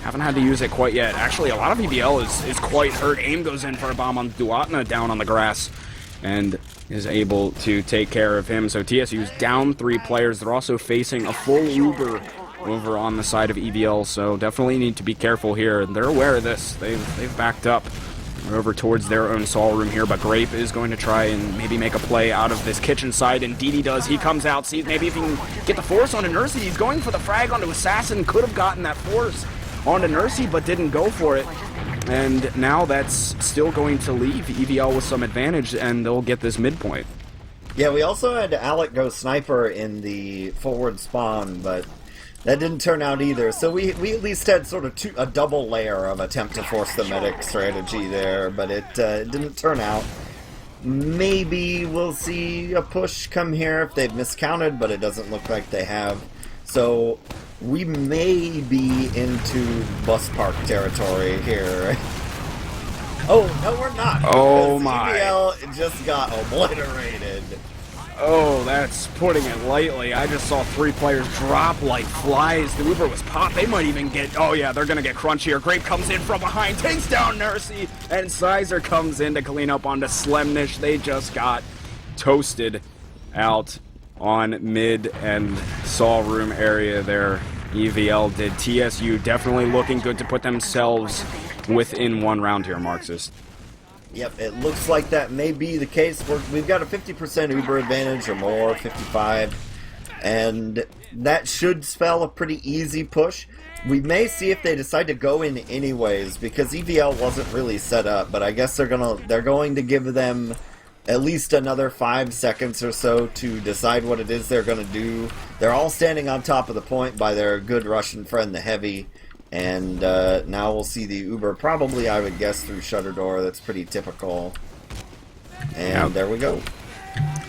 haven't had to use it quite yet. Actually, a lot of EVL is quite hurt. AIM goes in for a bomb on Duatna down on the grass, and is able to take care of him, so TSU's down 3 players. They're also facing a full Uber over on the side of EVL, so definitely need to be careful here. They're aware of this. They've backed up over towards their own Sol room here, but Grape is going to try and maybe make a play out of this kitchen side, and Didi does. He comes out, see maybe if he can get the force onto Nursey. He's going for the frag onto Assassin. Could have gotten that force onto Nursey, but didn't go for it. And now that's still going to leave EVL with some advantage, and they'll get this midpoint. Yeah, we also had Alec go sniper in the forward spawn, but that didn't turn out either, so we at least had sort of a double layer of attempt to force the medic strategy there, but it didn't turn out. Maybe we'll see a push come here if they've miscounted, but it doesn't look like they have. So we may be into bus park territory here. Oh, no we're not. Oh my. EVL just got obliterated. Oh, that's putting it lightly. I just saw 3 players drop like flies. The Uber was popped. They might even get... Oh, yeah, they're going to get crunched here. Grape comes in from behind, takes down Nursey, and Sizer comes in to clean up onto Slemnish. They just got toasted out on mid and Sol room area there. EVL did. TSU definitely looking good to put themselves within 1 round here, Marxist. Yep, it looks like that may be the case. We've got a 50% Uber advantage or more, 55, and that should spell a pretty easy push. We may see if they decide to go in anyways, because EVL wasn't really set up, but I guess they're going to give them at least another 5 seconds or so to decide what it is they're going to do. They're all standing on top of the point by their good Russian friend, the Heavy. And now we'll see the Uber, probably, I would guess, through Shutter Door. That's pretty typical. And there we go.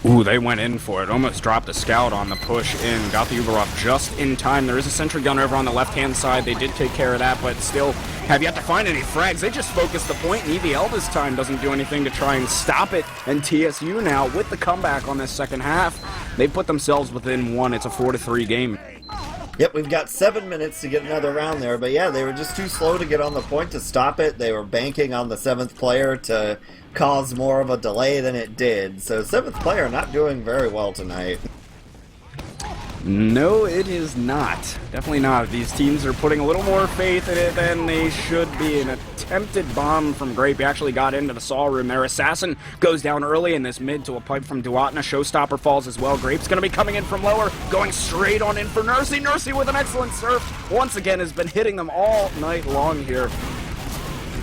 Ooh, they went in for it. Almost dropped the scout on the push in. Got the Uber off just in time. There is a sentry gun over on the left-hand side. They did take care of that, but still have yet to find any frags. They just focused the point, and EVL this time doesn't do anything to try and stop it. And TSU now, with the comeback on this second half, they put themselves within 1. It's a 4-3 game. Yep, we've got 7 minutes to get another round there, but yeah, they were just too slow to get on the point to stop it. They were banking on the 7th player to cause more of a delay than it did. So 7th player not doing very well tonight. No, it is not. Definitely not. These teams are putting a little more faith in it than they should be. An attempted bomb from Grape actually got into the Sol room there. Assassin goes down early in this mid to a pipe from Duatna. Showstopper falls as well. Grape's going to be coming in from lower, going straight on in for Nursey. Nursey with an excellent surf. Once again has been hitting them all night long here.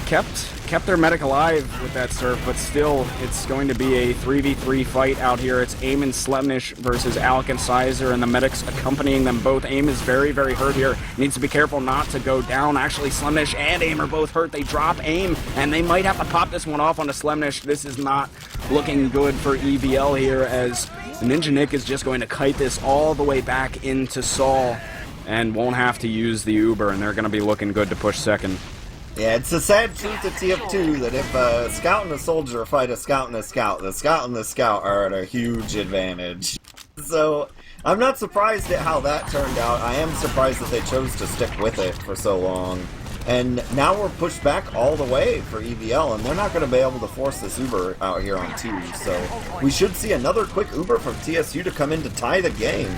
Kept their medic alive with that surf, but still, it's going to be a 3v3 fight out here. It's AIM and Slemnish versus Alec and Sizer, and the medics accompanying them both. AIM is very, very hurt here. Needs to be careful not to go down. Actually, Slemnish and AIM are both hurt. They drop AIM, and they might have to pop this one off onto Slemnish. This is not looking good for EVL here, as Ninja Nick is just going to kite this all the way back into Sol, and won't have to use the Uber, and they're going to be looking good to push second. Yeah, it's a sad truth of TF2 that if a scout and a soldier fight a scout and a scout, the scout and the scout are at a huge advantage. So, I'm not surprised at how that turned out. I am surprised that they chose to stick with it for so long. And now we're pushed back all the way for EVL, and they're not going to be able to force this Uber out here on 2. So, we should see another quick Uber from TSU to come in to tie the game.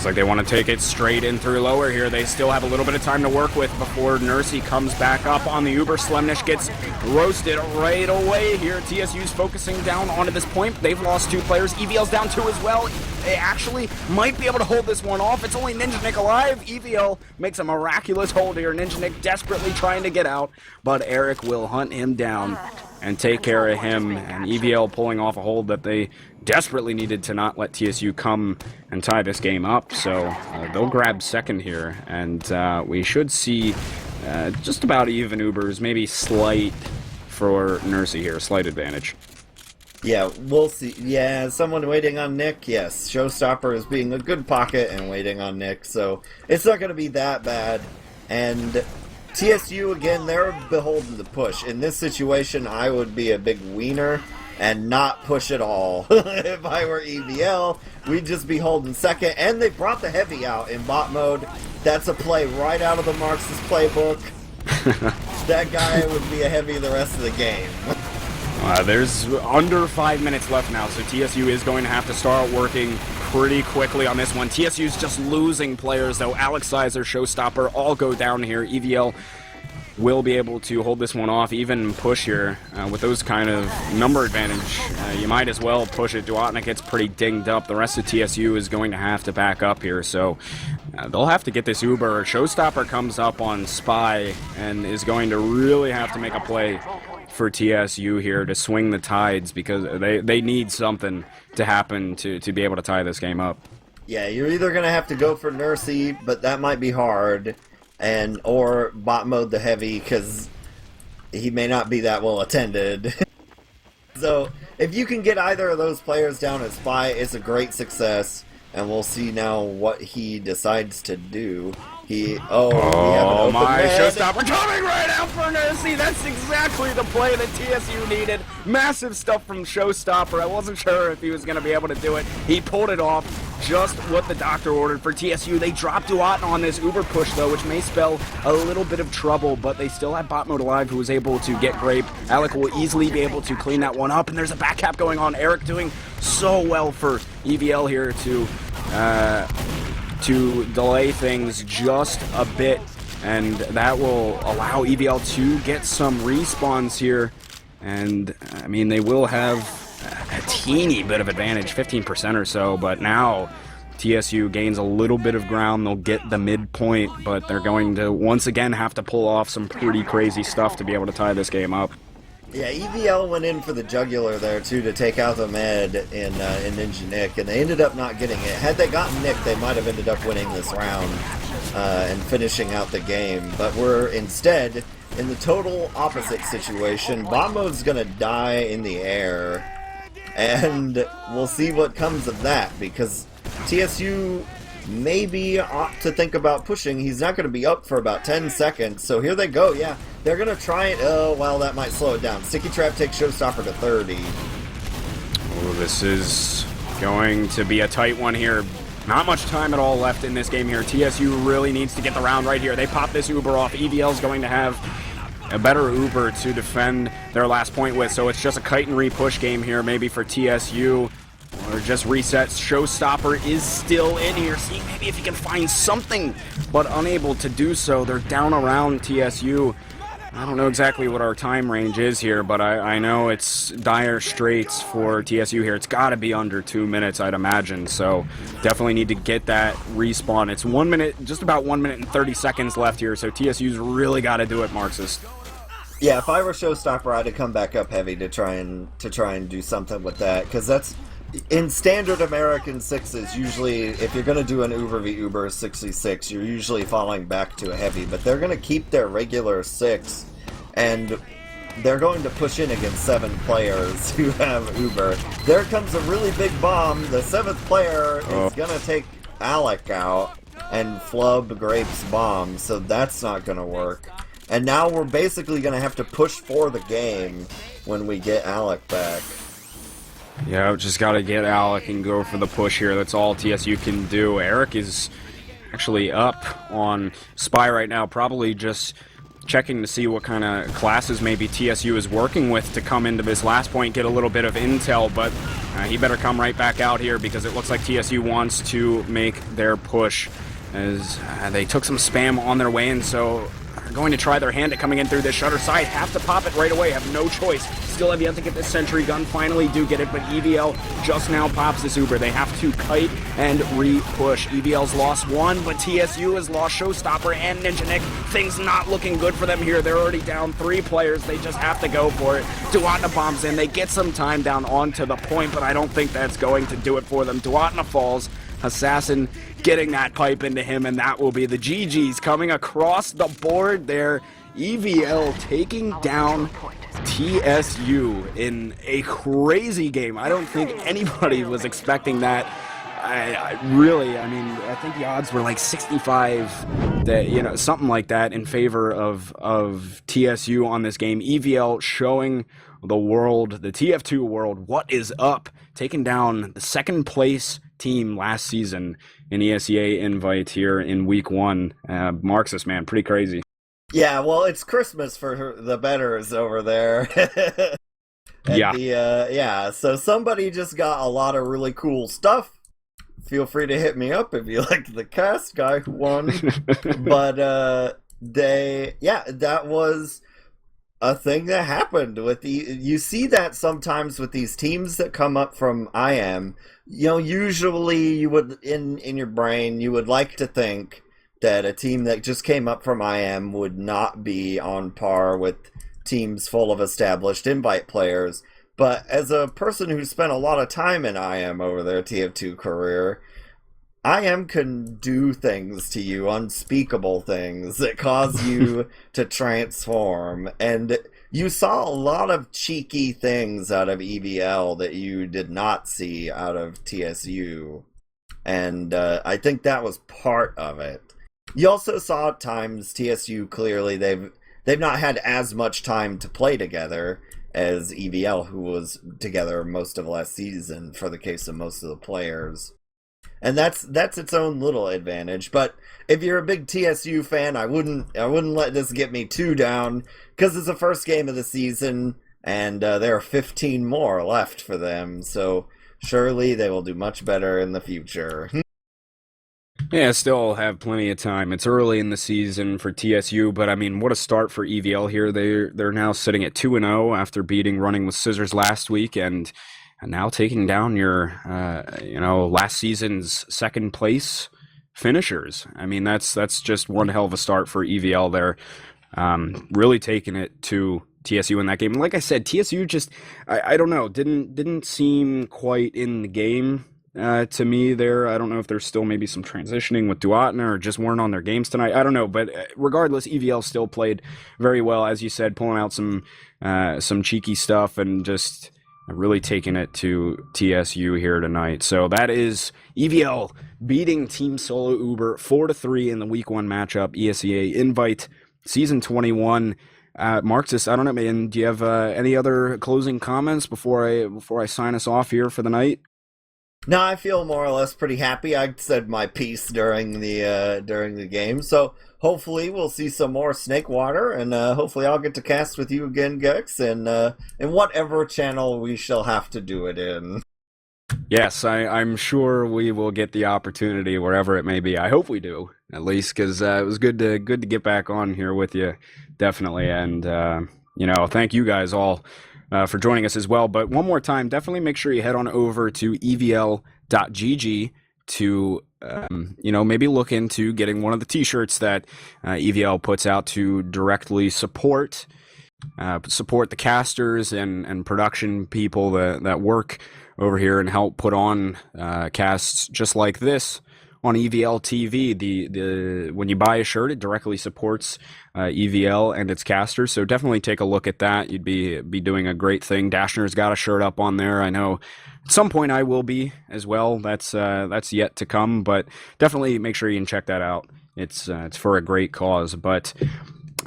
Looks like they want to take it straight in through lower here. They still have a little bit of time to work with before Nursey comes back up on the Uber. Slemnish gets roasted right away here. TSU's focusing down onto this point. They've lost 2 players. EVL's down 2 as well. They actually might be able to hold this one off. It's only Ninja Nick alive. EVL makes a miraculous hold here. Ninja Nick desperately trying to get out, but Eric will hunt him down and take care of him. And EVL pulling off a hold that they desperately needed to not let TSU come and tie this game up. So they'll grab second here, and we should see just about even Ubers, maybe slight for Nursey here, slight advantage. Yeah, we'll see. Yeah, someone waiting on Nick. Yes, Showstopper is being a good pocket and waiting on Nick, so it's not going to be that bad. And TSU, again, they're beholden to push. In this situation, I would be a big wiener and not push at all. If I were EVL, we'd just be holding second. And they brought the heavy out in bot mode. That's a play right out of the Marxist playbook. That guy would be a heavy the rest of the game. There's under 5 minutes left now, so TSU is going to have to start working pretty quickly on this one. TSU's just losing players, though. Alex Sizer, Showstopper, all go down here. EVL will be able to hold this one off, even push here. With those kind of number advantage, you might as well push it. Duatnik gets pretty dinged up. The rest of TSU is going to have to back up here, so they'll have to get this Uber. Showstopper comes up on Spy and is going to really have to make a play for TSU here to swing the tides, because they need something to happen to be able to tie this game up. Yeah, you're either going to have to go for Nursey, but that might be hard, or bot mode the heavy, because he may not be that well attended. So if you can get either of those players down as Spy, it's a great success, and we'll see now what he decides to do. Oh my, Showstopper coming right out for Nursey. That's exactly the play that TSU needed. Massive stuff from Showstopper. I wasn't sure if he was going to be able to do it. He pulled it off, just what the doctor ordered for TSU. They dropped Duatn on this Uber push, though, which may spell a little bit of trouble, but they still have bot mode alive, who was able to get Grape. Alec will easily be able to clean that one up, and there's a back cap going on. Eric doing so well for EVL here to delay things just a bit, and that will allow EVL to get some respawns here. And I mean, they will have a teeny bit of advantage, 15% or so, but now TSU gains a little bit of ground. They'll get the midpoint, but they're going to once again have to pull off some pretty crazy stuff to be able to tie this game up. Yeah, EVL went in for the jugular there, too, to take out the med in Ninja Nick, and they ended up not getting it. Had they gotten Nick, they might have ended up winning this round and finishing out the game. But we're instead in the total opposite situation. Bot mode's going to die in the air, and we'll see what comes of that, because TSU maybe ought to think about pushing. He's not going to be up for about 10 seconds, so here they go. Yeah, they're going to try it. Oh, well, that might slow it down. Sticky Trap takes Showstopper to 30. Oh, this is going to be a tight one here. Not much time at all left in this game here. TSU really needs to get the round right here. They pop this Uber off. EVL's going to have a better Uber to defend their last point with, so it's just a kite and re-push game here, maybe for TSU. Or just resets. Showstopper is still in here. See, maybe if he can find something, but unable to do so. They're down around TSU. I don't know exactly what our time range is here, but I know it's dire straits for TSU here. It's got to be under 2 minutes, I'd imagine. So definitely need to get that respawn. It's 1 minute, just about 1 minute and 30 seconds left here. So TSU's really got to do it, Marxist. Yeah, if I were Showstopper, I'd have come back up heavy to try and do something with that, because that's. In standard American sixes, usually, if you're going to do an Uber v Uber 66, you're usually falling back to a heavy, but they're going to keep their regular 6, and they're going to push in against 7 players who have Uber. There comes a really big bomb. The 7th player is going to take Alec out and flub Grape's bomb, so that's not going to work. And now we're basically going to have to push for the game when we get Alec back. Yeah, just got to get Alec and go for the push here. That's all TSU can do. Eric is actually up on Spy right now, probably just checking to see what kind of classes maybe TSU is working with to come into this last point, get a little bit of intel, but he better come right back out here because it looks like TSU wants to make their push as they took some spam on their way, and so are going to try their hand at coming in through this shutter side. Have to pop it right away, have no choice. Still have yet to get this sentry gun, finally do get it, but EVL just now pops this Uber. They have to kite and re-push. EVL's lost one, but TSU has lost Showstopper and Ninja Nick. Things not looking good for them here. They're already down 3 players. They just have to go for it. Duatna bombs in. They get some time down onto the point, but I don't think that's going to do it for them. Duatna falls. Assassin getting that pipe into him, and that will be the GGs coming across the board there. EVL taking down TSU in a crazy game. I don't think anybody was expecting that. I mean, I think the odds were like 65, that, something like that in favor of TSU on this game. EVL showing the world, the TF2 world, what is up, taking down the second place team last season in ESEA-Invite here in week 1. Marxist, man, pretty crazy. Yeah, well, it's Christmas for the betters over there. So somebody just got a lot of really cool stuff. Feel free to hit me up if you like the cast guy who won. But that was a thing that happened with you see that sometimes with these teams that come up from IM. Usually you would in your brain you would like to think that a team that just came up from IM would not be on par with teams full of established invite players. But as a person who spent a lot of time in IM over their TF2 career, IM can do things to you, unspeakable things that cause you to transform. And you saw a lot of cheeky things out of EVL that you did not see out of TSU. And I think that was part of it. You also saw at times TSU clearly they've not had as much time to play together as EVL, who was together most of last season for the case of most of the players. And that's its own little advantage. But if you're a big TSU fan, I wouldn't let this get me too down, because it's the first game of the season and there are 15 more left for them. So surely they will do much better in the future. Yeah, still have plenty of time. It's early in the season for TSU, but I mean, what a start for EVL here. They're now sitting at 2-0 after beating Running with Scissors last week, and now taking down your last season's second place finishers. I mean, that's just one hell of a start for EVL there. Really taking it to TSU in that game. And like I said, TSU just I don't know, didn't seem quite in the game. To me there. I don't know if there's still maybe some transitioning with Duatna or just weren't on their games tonight. I don't know, but regardless, EVL still played very well, as you said, pulling out some cheeky stuff and just really taking it to TSU here tonight. So that is EVL beating Team SoloUber 4-3 in the week 1 matchup, ESEA-Invite Season 21. Marxist, I don't know, man, do you have any other closing comments before I sign us off here for the night? No, I feel more or less pretty happy. I said my piece during the game, so hopefully we'll see some more Snake Water, and hopefully I'll get to cast with you again, Gecks, and in whatever channel we shall have to do it in. Yes, I'm sure we will get the opportunity wherever it may be. I hope we do, at least, because it was good to get back on here with you, definitely, and thank you guys all for joining us as well. But one more time, definitely make sure you head on over to evl.gg to maybe look into getting one of the t-shirts that EVL puts out to directly support the casters and production people that work over here and help put on casts just like this on evlTV. The when you buy a shirt, it directly supports EVL and its casters. So definitely take a look at that. You'd be doing a great thing. Dashner's got a shirt up on there. I know at some point I will be as well. That's yet to come, but definitely make sure you can check that out. It's for a great cause. But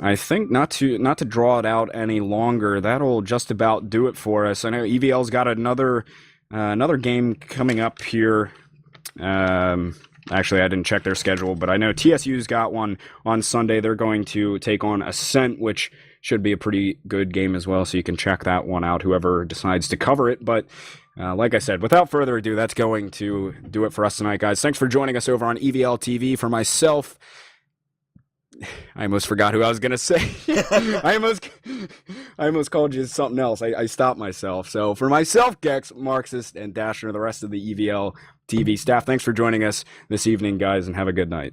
I think not to draw it out any longer, that'll just about do it for us. I know EVL's got another game coming up here. Actually, I didn't check their schedule, but I know TSU's got one on Sunday. They're going to take on Ascent, which should be a pretty good game as well, so you can check that one out, whoever decides to cover it. But like I said, without further ado, that's going to do it for us tonight, guys. Thanks for joining us over on EVL TV. For myself, I almost forgot who I was going to say. I almost called you something else. I stopped myself. So for myself, Gecks, Marxist, and Dashner, the rest of the EVL TV staff, thanks for joining us this evening, guys, and have a good night.